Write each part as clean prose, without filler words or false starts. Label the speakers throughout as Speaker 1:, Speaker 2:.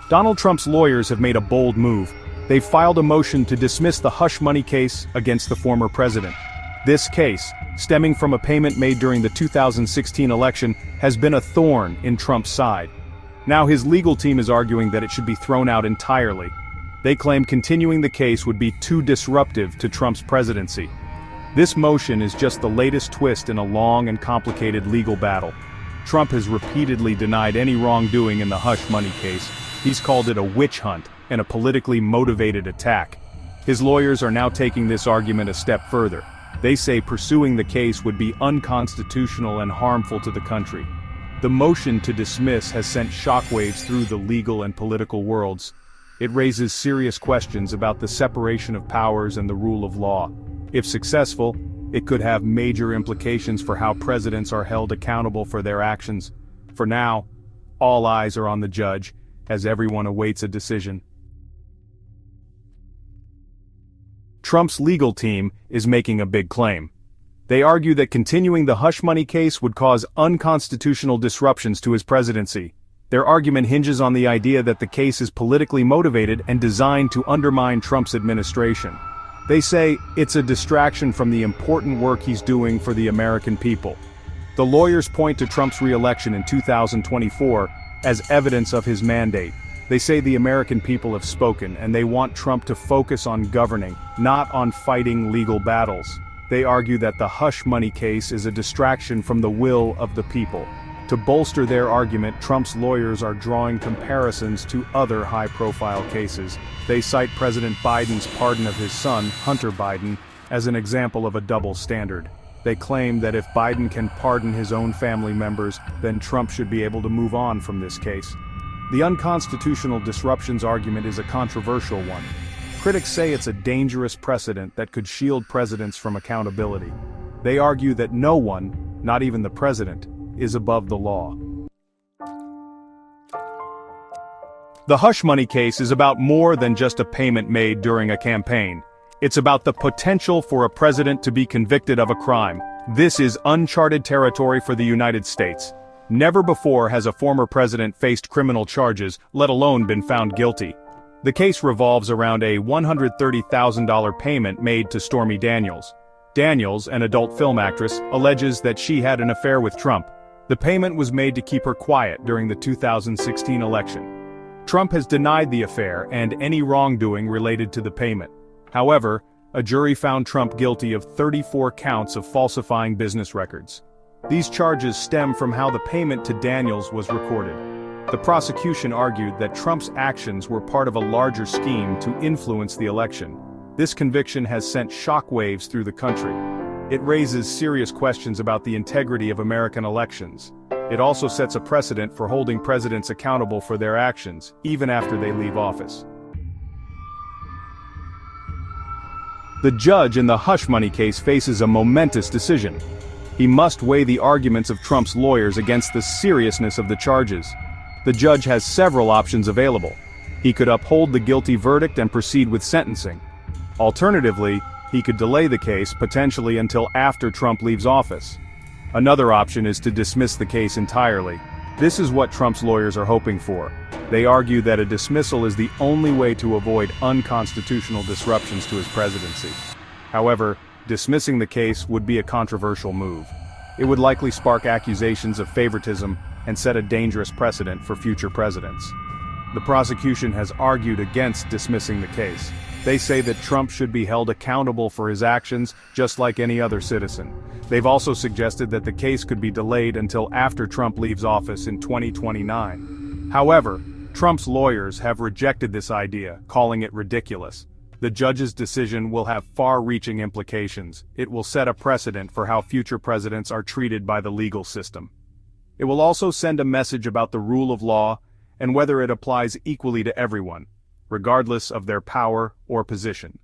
Speaker 1: Donald Trump's lawyers have made a bold move. They've filed a motion to dismiss the hush money case against the former president. This case, stemming from a payment made during the 2016 election, has been a thorn in Trump's side. Now his legal team is arguing that it should be thrown out entirely. They claim continuing the case would be too disruptive to Trump's presidency. This motion is just the latest twist in a long and complicated legal battle. Trump has repeatedly denied any wrongdoing in the hush money case. He's called it a witch hunt and a politically motivated attack. His lawyers are now taking this argument a step further. They say pursuing the case would be unconstitutional and harmful to the country. The motion to dismiss has sent shockwaves through the legal and political worlds. It raises serious questions about the separation of powers and the rule of law. If successful, it could have major implications for how presidents are held accountable for their actions. For now, all eyes are on the judge, as everyone awaits a decision. Trump's legal team is making a big claim. They argue that continuing the hush money case would cause unconstitutional disruptions to his presidency. Their argument hinges on the idea that the case is politically motivated and designed to undermine Trump's administration. They say it's a distraction from the important work he's doing for the American people. The lawyers point to Trump's re-election in 2024 as evidence of his mandate. They say the American people have spoken and they want Trump to focus on governing, not on fighting legal battles. They argue that the hush money case is a distraction from the will of the people. To bolster their argument, Trump's lawyers are drawing comparisons to other high-profile cases. They cite President Biden's pardon of his son, Hunter Biden, as an example of a double standard. They claim that if Biden can pardon his own family members, then Trump should be able to move on from this case. The unconstitutional disruptions argument is a controversial one. Critics say it's a dangerous precedent that could shield presidents from accountability. They argue that no one, not even the president, is above the law. The hush money case is about more than just a payment made during a campaign. It's about the potential for a president to be convicted of a crime. This is uncharted territory for the United States. Never before has a former president faced criminal charges, let alone been found guilty. The case revolves around a $130,000 payment made to Stormy Daniels. Daniels, an adult film actress, alleges that she had an affair with Trump. The payment was made to keep her quiet during the 2016 election. Trump has denied the affair and any wrongdoing related to the payment. However, a jury found Trump guilty of 34 counts of falsifying business records. These charges stem from how the payment to Daniels was recorded. The prosecution argued that Trump's actions were part of a larger scheme to influence the election. This conviction has sent shockwaves through the country. It raises serious questions about the integrity of American elections. It also sets a precedent for holding presidents accountable for their actions, even after they leave office. The judge in the hush money case faces a momentous decision. He must weigh the arguments of Trump's lawyers against the seriousness of the charges. The judge has several options available. He could uphold the guilty verdict and proceed with sentencing. Alternatively, he could delay the case potentially until after Trump leaves office. Another option is to dismiss the case entirely. This is what Trump's lawyers are hoping for. They argue that a dismissal is the only way to avoid unconstitutional disruptions to his presidency. However, dismissing the case would be a controversial move. It would likely spark accusations of favoritism and set a dangerous precedent for future presidents. The prosecution has argued against dismissing the case. They say that Trump should be held accountable for his actions, just like any other citizen. They've also suggested that the case could be delayed until after Trump leaves office in 2029. However, Trump's lawyers have rejected this idea, calling it ridiculous. The judge's decision will have far-reaching implications. It will set a precedent for how future presidents are treated by the legal system. It will also send a message about the rule of law and whether it applies equally to everyone, regardless of their power or position.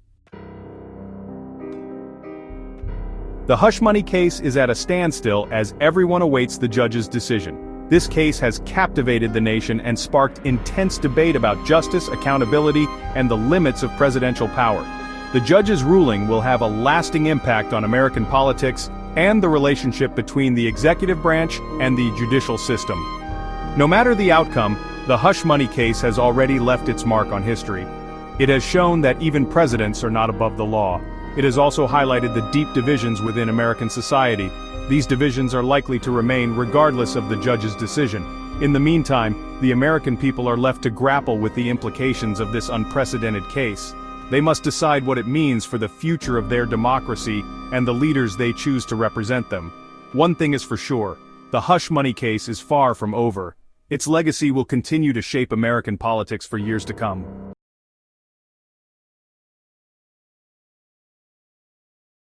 Speaker 1: The hush money case is at a standstill as everyone awaits the judge's decision. This case has captivated the nation and sparked intense debate about justice, accountability, and the limits of presidential power. The judge's ruling will have a lasting impact on American politics and the relationship between the executive branch and the judicial system. No matter the outcome, The hush money case has already left its mark on history. It has shown that even presidents are not above the law. It has also highlighted the deep divisions within American society. These divisions are likely to remain regardless of the judge's decision. In the meantime, the American people are left to grapple with the implications of this unprecedented case. They must decide what it means for the future of their democracy and the leaders they choose to represent them. One thing is for sure, the hush money case is far from over. Its legacy will continue to shape American politics for years to come.